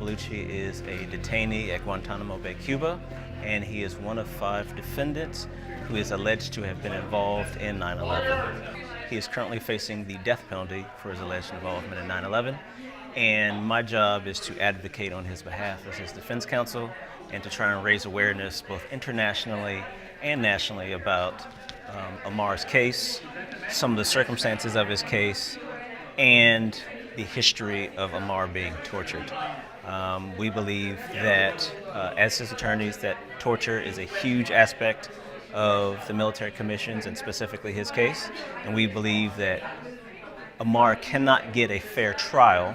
Albaluchi is a detainee at Guantanamo Bay, Cuba, and he is one of 5 defendants who is alleged to have been involved in 9/11. He is currently facing the death penalty for his alleged involvement in 9/11, and my job is to advocate on his behalf as his defense counsel and to try and raise awareness both internationally and nationally about Ammar's case, some of the circumstances of his case, and the history of Ammar being tortured. We believe that, as his attorneys, that torture is a huge aspect of the military commissions and specifically his case, and we believe that Ammar cannot get a fair trial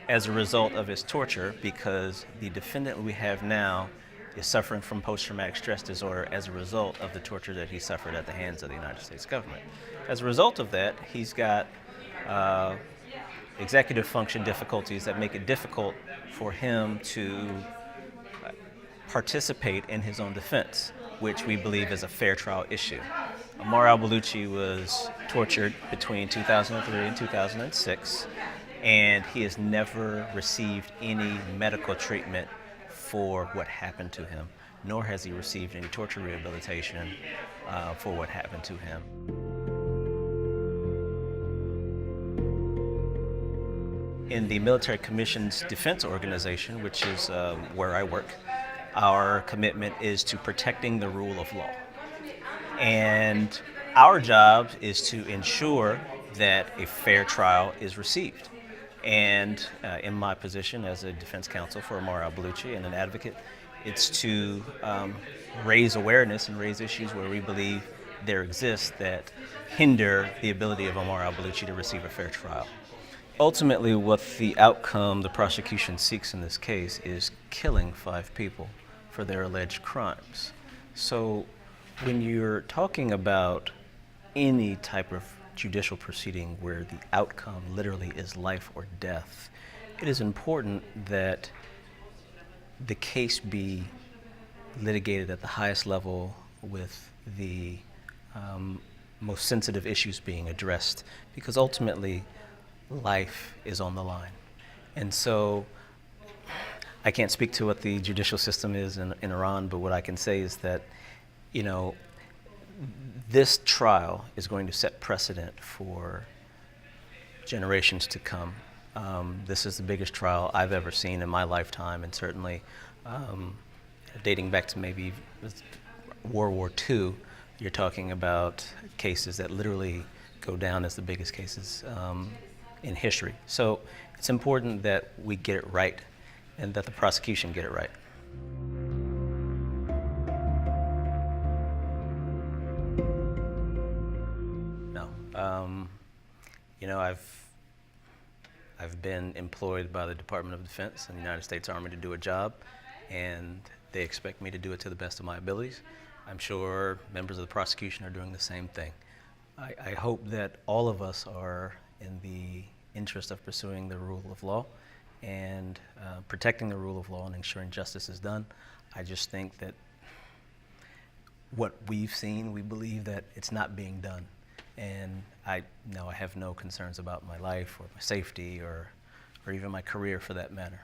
as a result of his torture because the defendant we have now is suffering from post-traumatic stress disorder as a result of the torture that he suffered at the hands of the United States government. As a result of that, he's got executive function difficulties that make it difficult for him to participate in his own defense, which we believe is a fair trial issue. Ammar Albaluchi was tortured between 2003 and 2006, and he has never received any medical treatment for what happened to him, nor has he received any torture rehabilitation for what happened to him. In the Military Commissions Defense Organization, which is where I work, our commitment is to protecting the rule of law. And our job is to ensure that a fair trial is received. And in my position as a defense counsel for Ammar Albaluchi and an advocate, it's to raise awareness and raise issues where we believe there exists that hinder the ability of Ammar Albaluchi to receive a fair trial. Ultimately, what the outcome the prosecution seeks in this case is killing 5 people for their alleged crimes. So when you're talking about any type of judicial proceeding where the outcome literally is life or death, it is important that the case be litigated at the highest level with the most sensitive issues being addressed, because ultimately life is on the line. And so I can't speak to what the judicial system is in Iran, but what I can say is that, you know, this trial is going to set precedent for generations to come. This is the biggest trial I've ever seen in my lifetime, and certainly dating back to maybe World War II, you're talking about cases that literally go down as the biggest cases in history. So it's important that we get it right and that the prosecution get it right. No. You know, I've been employed by the Department of Defense and the United States Army to do a job, and they expect me to do it to the best of my abilities. I'm sure members of the prosecution are doing the same thing. I hope that all of us are in the interest of pursuing the rule of law and protecting the rule of law and ensuring justice is done. I just think that what we've seen, we believe that it's not being done. And I have no concerns about my life or my safety or even my career for that matter.